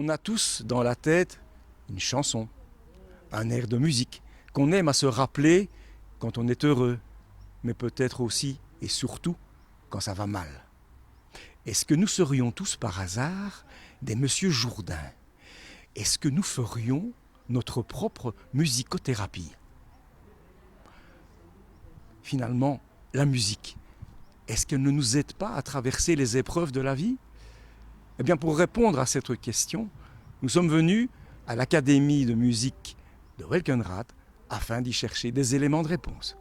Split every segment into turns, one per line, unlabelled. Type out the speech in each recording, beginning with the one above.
On a tous dans la tête une chanson, un air de musique, qu'on aime à se rappeler quand on est heureux, mais peut-être aussi et surtout quand ça va mal. Est-ce que nous serions tous par hasard des Monsieur Jourdain? Est-ce que nous ferions notre propre musicothérapie? Finalement, la musique, est-ce qu'elle ne nous aide pas à traverser les épreuves de la vie? Eh bien, pour répondre à cette question, nous sommes venus à l'Académie de musique de Welkenrath afin d'y chercher des éléments de réponse.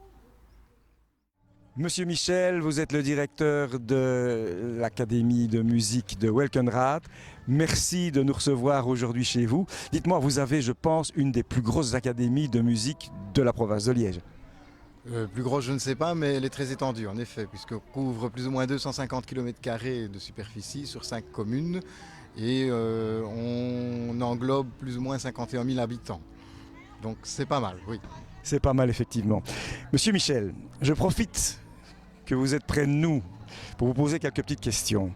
Monsieur Michel, vous êtes le directeur de l'Académie de musique de Welkenrath. Merci de nous recevoir aujourd'hui chez vous. Dites-moi, vous avez, je pense, une des plus grosses académies de musique de la province de Liège.
Plus grosse, je ne sais pas, mais elle est très étendue, en effet, puisqu'on couvre plus ou moins 250 km² de superficie sur 5 communes et on englobe plus ou moins 51 000 habitants. Donc c'est pas mal, oui.
C'est pas mal, effectivement. Monsieur Michel, je profite que vous êtes près de nous pour vous poser quelques petites questions.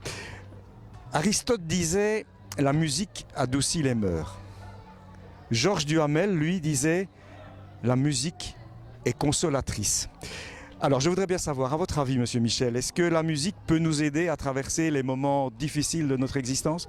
Aristote disait « la musique adoucit les mœurs ». Georges Duhamel, lui, disait « la musique est consolatrice ». Alors, je voudrais bien savoir, à votre avis, monsieur Michel, est-ce que la musique peut nous aider à traverser les moments difficiles de notre existence?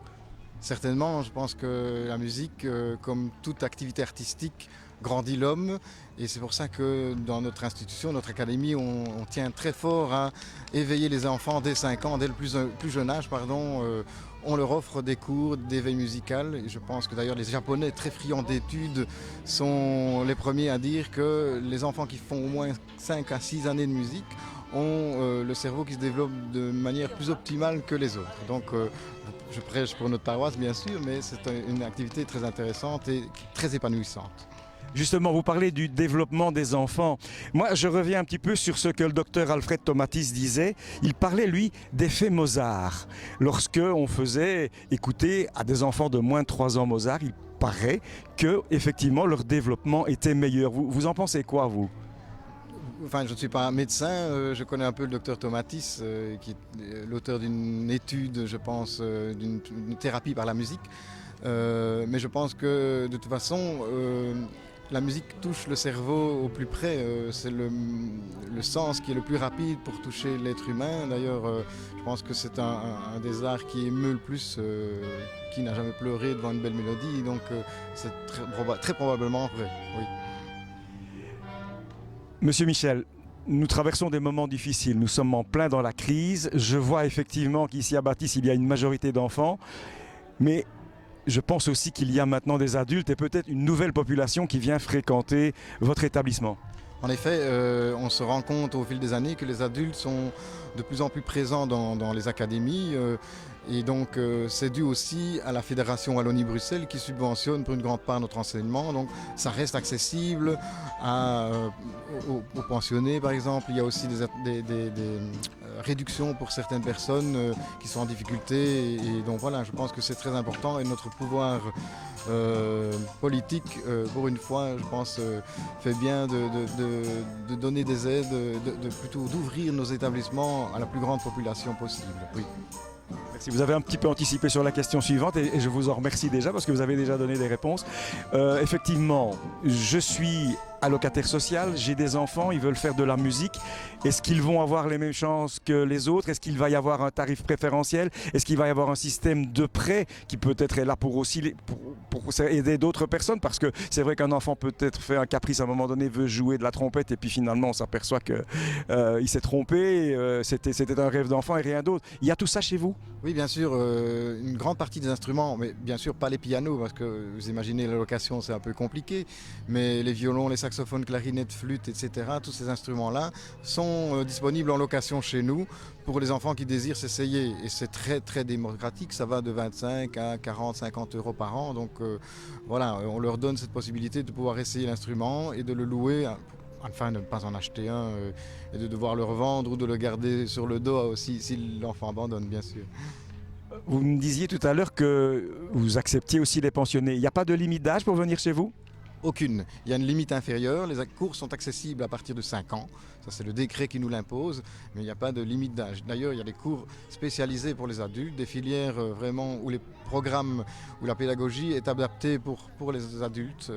Certainement, je pense que la musique, comme toute activité artistique, grandit l'homme. Et c'est pour ça que dans notre institution, notre académie, on tient très fort à éveiller les enfants dès 5 ans, dès le plus jeune âge, pardon. On leur offre des cours d'éveil musical. Et je pense que d'ailleurs les Japonais, très friands d'études, sont les premiers à dire que les enfants qui font au moins 5 à 6 années de musique ont le cerveau qui se développe de manière plus optimale que les autres. Donc je prêche pour notre paroisse bien sûr, mais c'est une activité très intéressante et très épanouissante.
Justement, vous parlez du développement des enfants. Moi, je reviens un petit peu sur ce que le docteur Alfred Tomatis disait. Il parlait, lui, d'effet Mozart. Lorsque on faisait écouter à des enfants de moins de 3 ans Mozart, il paraît que, effectivement, leur développement était meilleur. Vous en pensez quoi, vous ?
Enfin, je ne suis pas un médecin, je connais un peu le docteur Tomatis, qui est l'auteur d'une étude, je pense, d'une thérapie par la musique. Mais je pense que, de toute façon, la musique touche le cerveau au plus près. C'est le sens qui est le plus rapide pour toucher l'être humain. D'ailleurs, je pense que c'est un des arts qui émeut le plus, qui n'a jamais pleuré devant une belle mélodie. Donc, c'est très probablement vrai, oui.
Monsieur Michel, nous traversons des moments difficiles, nous sommes en plein dans la crise. Je vois effectivement qu'ici à Bâtisse, il y a une majorité d'enfants, mais je pense aussi qu'il y a maintenant des adultes et peut-être une nouvelle population qui vient fréquenter votre établissement.
En effet, on se rend compte au fil des années que les adultes sont de plus en plus présents dans les académies. Et donc c'est dû aussi à la Fédération Wallonie-Bruxelles qui subventionne pour une grande part notre enseignement. Donc ça reste accessible aux pensionnés par exemple. Il y a aussi des réductions pour certaines personnes qui sont en difficulté. Et donc voilà, je pense que c'est très important et notre pouvoir politique, pour une fois, je pense, fait bien de donner des aides, plutôt d'ouvrir nos établissements à la plus grande population possible. Oui.
Merci. Vous avez un petit peu anticipé sur la question suivante et je vous en remercie déjà parce que vous avez déjà donné des réponses. Effectivement, je suis allocataire social, j'ai des enfants, ils veulent faire de la musique. Est-ce qu'ils vont avoir les mêmes chances que les autres? Est-ce qu'il va y avoir un tarif préférentiel? Est-ce qu'il va y avoir un système de prêt qui peut-être est là pour aussi pour aider d'autres personnes? Parce que c'est vrai qu'un enfant peut-être fait un caprice à un moment donné, veut jouer de la trompette et puis finalement on s'aperçoit qu'il s'est trompé, c'était un rêve d'enfant et rien d'autre. Il y a tout ça chez vous?
Oui, bien sûr, une grande partie des instruments, mais bien sûr pas les pianos, parce que vous imaginez la location c'est un peu compliqué, mais les violons, les saxophones, clarinettes, flûtes, etc., tous ces instruments-là sont disponibles en location chez nous pour les enfants qui désirent s'essayer. Et c'est très très démocratique, ça va de 25 à 40, 50 euros par an, donc voilà, on leur donne cette possibilité de pouvoir essayer l'instrument et de le louer, enfin de ne pas en acheter un et de devoir le revendre ou de le garder sur le dos aussi si l'enfant abandonne, bien sûr.
Vous me disiez tout à l'heure que vous acceptiez aussi les pensionnés. Il n'y a pas de limite d'âge pour venir chez vous?
Aucune. Il y a une limite inférieure. Les cours sont accessibles à partir de 5 ans. Ça, c'est le décret qui nous l'impose, mais il n'y a pas de limite d'âge. D'ailleurs, il y a des cours spécialisés pour les adultes, des filières vraiment où les programmes, où la pédagogie est adaptée pour les adultes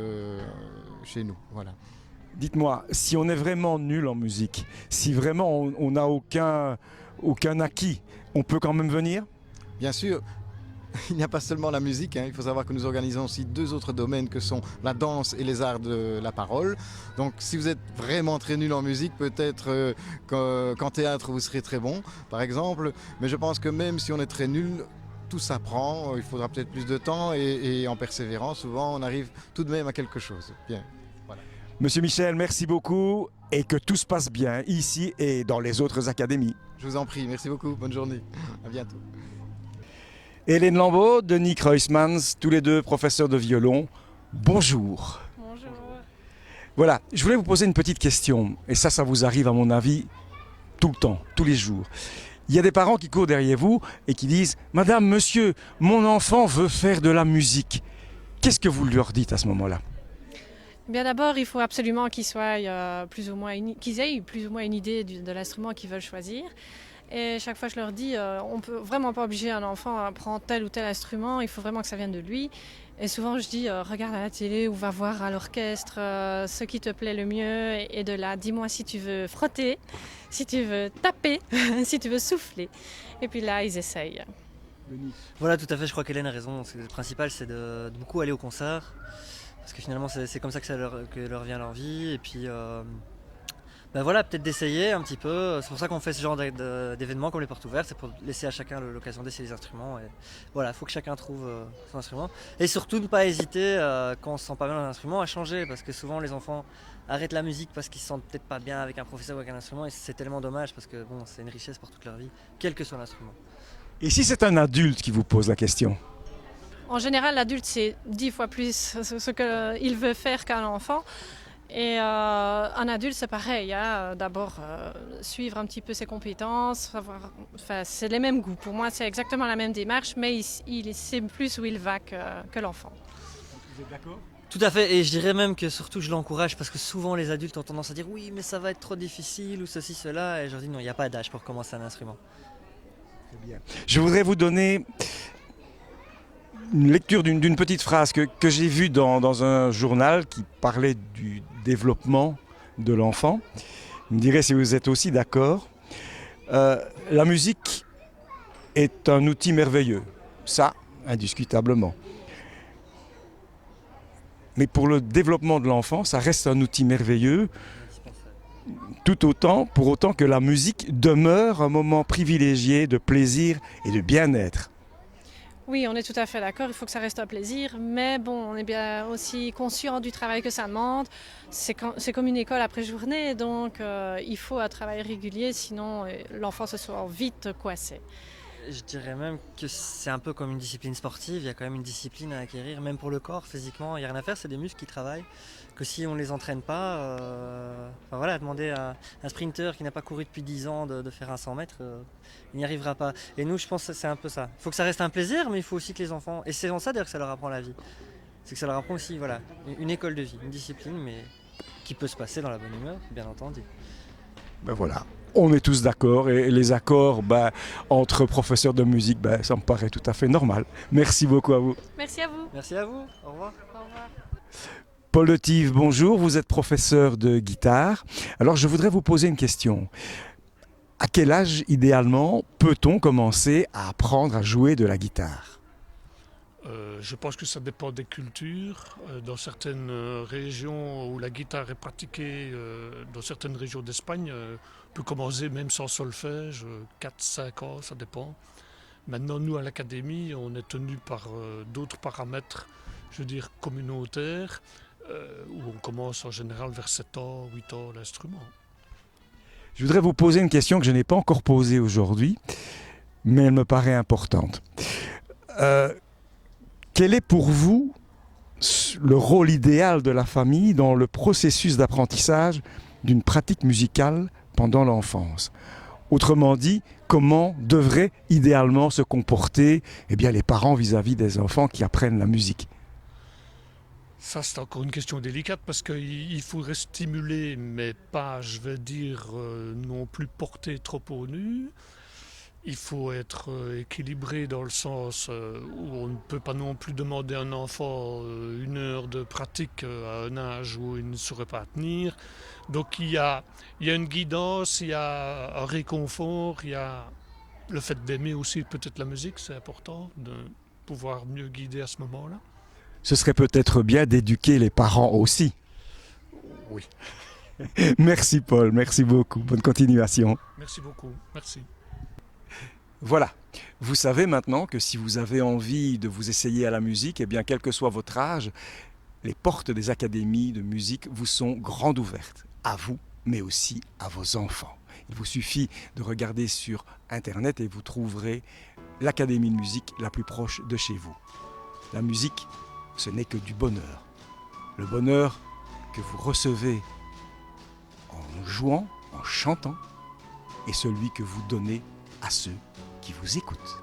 chez nous. Voilà.
Dites-moi, si on est vraiment nul en musique, si vraiment on n'a aucun acquis, on peut quand même venir?
Bien sûr, il n'y a pas seulement la musique, il faut savoir que nous organisons aussi 2 autres domaines que sont la danse et les arts de la parole. Donc si vous êtes vraiment très nul en musique, peut-être qu'en théâtre vous serez très bon, par exemple. Mais je pense que même si on est très nul, tout s'apprend, il faudra peut-être plus de temps et en persévérant, souvent on arrive tout de même à quelque chose. Bien. Voilà.
Monsieur Michel, merci beaucoup et que tout se passe bien ici et dans les autres académies.
Je vous en prie, merci beaucoup, bonne journée, à bientôt.
Hélène Lambeau, Denis Kreuzmans, tous les deux professeurs de violon, bonjour.
Bonjour.
Voilà, je voulais vous poser une petite question, et ça vous arrive à mon avis tout le temps, tous les jours. Il y a des parents qui courent derrière vous et qui disent « Madame, monsieur, mon enfant veut faire de la musique ». Qu'est-ce que vous leur dites à ce moment-là?
Bien d'abord, il faut absolument qu'ils aient plus ou moins une idée de l'instrument qu'ils veulent choisir. Et chaque fois, je leur dis, on ne peut vraiment pas obliger un enfant à prendre tel ou tel instrument, il faut vraiment que ça vienne de lui. Et souvent, je dis, regarde à la télé ou va voir à l'orchestre ce qui te plaît le mieux. Et de là, dis-moi si tu veux frotter, si tu veux taper, si tu veux souffler. Et puis là, ils essayent.
Voilà, tout à fait, je crois qu'Hélène a raison. Le principal, c'est de beaucoup aller au concert. Parce que finalement, c'est comme ça que leur vient leur vie. Et puis, voilà, peut-être d'essayer un petit peu. C'est pour ça qu'on fait ce genre d'événements comme les portes ouvertes. C'est pour laisser à chacun l'occasion d'essayer les instruments. Et voilà, il faut que chacun trouve son instrument. Et surtout, ne pas hésiter, quand on ne se sent pas bien dans un instrument, à changer. Parce que souvent, les enfants arrêtent la musique parce qu'ils ne se sentent peut-être pas bien avec un professeur ou avec un instrument. Et c'est tellement dommage parce que bon, c'est une richesse pour toute leur vie, quel que soit l'instrument.
Et si c'est un adulte qui vous pose la question?
En général, l'adulte, c'est 10 fois plus ce qu'il veut faire qu'un enfant. Et un adulte, c'est pareil. D'abord, suivre un petit peu ses compétences. C'est les mêmes goûts. Pour moi, c'est exactement la même démarche, mais il sait plus où il va que l'enfant.
Vous êtes d'accord?
Tout à fait, et je dirais même que surtout je l'encourage parce que souvent les adultes ont tendance à dire oui mais ça va être trop difficile ou ceci, cela, et je leur dis non, il n'y a pas d'âge pour commencer un instrument.
Très bien. Je voudrais vous donner une lecture d'une petite phrase que j'ai vue dans un journal qui parlait du développement de l'enfant. Vous me direz si vous êtes aussi d'accord. La musique est un outil merveilleux, ça, indiscutablement. Mais pour le développement de l'enfant, ça reste un outil merveilleux, pour autant que la musique demeure un moment privilégié de plaisir et de bien-être.
Oui, on est tout à fait d'accord, il faut que ça reste un plaisir, mais bon, on est bien aussi conscient du travail que ça demande. C'est comme une école après journée, donc il faut un travail régulier, sinon l'enfant se sent vite coincé.
Je dirais même que c'est un peu comme une discipline sportive, il y a quand même une discipline à acquérir, même pour le corps, physiquement, il n'y a rien à faire, c'est des muscles qui travaillent, que si on ne les entraîne pas, demander à un sprinter qui n'a pas couru depuis 10 ans de faire un 100 mètres, il n'y arrivera pas. Et nous, je pense que c'est un peu ça. Il faut que ça reste un plaisir, mais il faut aussi que les enfants, et c'est en ça d'ailleurs que ça leur apprend la vie, c'est que ça leur apprend aussi une école de vie, une discipline, mais qui peut se passer dans la bonne humeur, bien entendu.
Ben voilà. On est tous d'accord et les accords entre professeurs de musique, ça me paraît tout à fait normal. Merci beaucoup à vous.
Merci à vous.
Merci à vous, au revoir.
Au revoir.
Paul Le Tive, bonjour, vous êtes professeur de guitare. Alors je voudrais vous poser une question. À quel âge, idéalement, peut-on commencer à apprendre à jouer de la guitare ?
Je pense que ça dépend des cultures. Dans certaines régions où la guitare est pratiquée, dans certaines régions d'Espagne, on peut commencer même sans solfège, 4-5 ans, ça dépend. Maintenant, nous, à l'académie, on est tenu par d'autres paramètres, je veux dire communautaires, où on commence en général vers 7 ans, 8 ans l'instrument.
Je voudrais vous poser une question que je n'ai pas encore posée aujourd'hui, mais elle me paraît importante. Quel est pour vous le rôle idéal de la famille dans le processus d'apprentissage d'une pratique musicale pendant l'enfance ? Autrement dit, comment devraient idéalement se comporter les parents vis-à-vis des enfants qui apprennent la musique ?
Ça, c'est encore une question délicate parce qu'il faudrait stimuler, mais pas, je vais dire, non plus porter trop au nu. Il faut être équilibré dans le sens où on ne peut pas non plus demander à un enfant 1 heure de pratique à un âge où il ne saurait pas tenir. Donc il y a une guidance, il y a un réconfort, il y a le fait d'aimer aussi peut-être la musique, c'est important de pouvoir mieux guider à ce moment-là.
Ce serait peut-être bien d'éduquer les parents aussi.
Oui.
Merci Paul, merci beaucoup. Bonne continuation.
Merci beaucoup. Merci.
Voilà, vous savez maintenant que si vous avez envie de vous essayer à la musique, eh bien quel que soit votre âge, les portes des académies de musique vous sont grandes ouvertes, à vous, mais aussi à vos enfants. Il vous suffit de regarder sur Internet et vous trouverez l'académie de musique la plus proche de chez vous. La musique, ce n'est que du bonheur. Le bonheur que vous recevez en jouant, en chantant, et celui que vous donnez à ceux qui vous écoutent.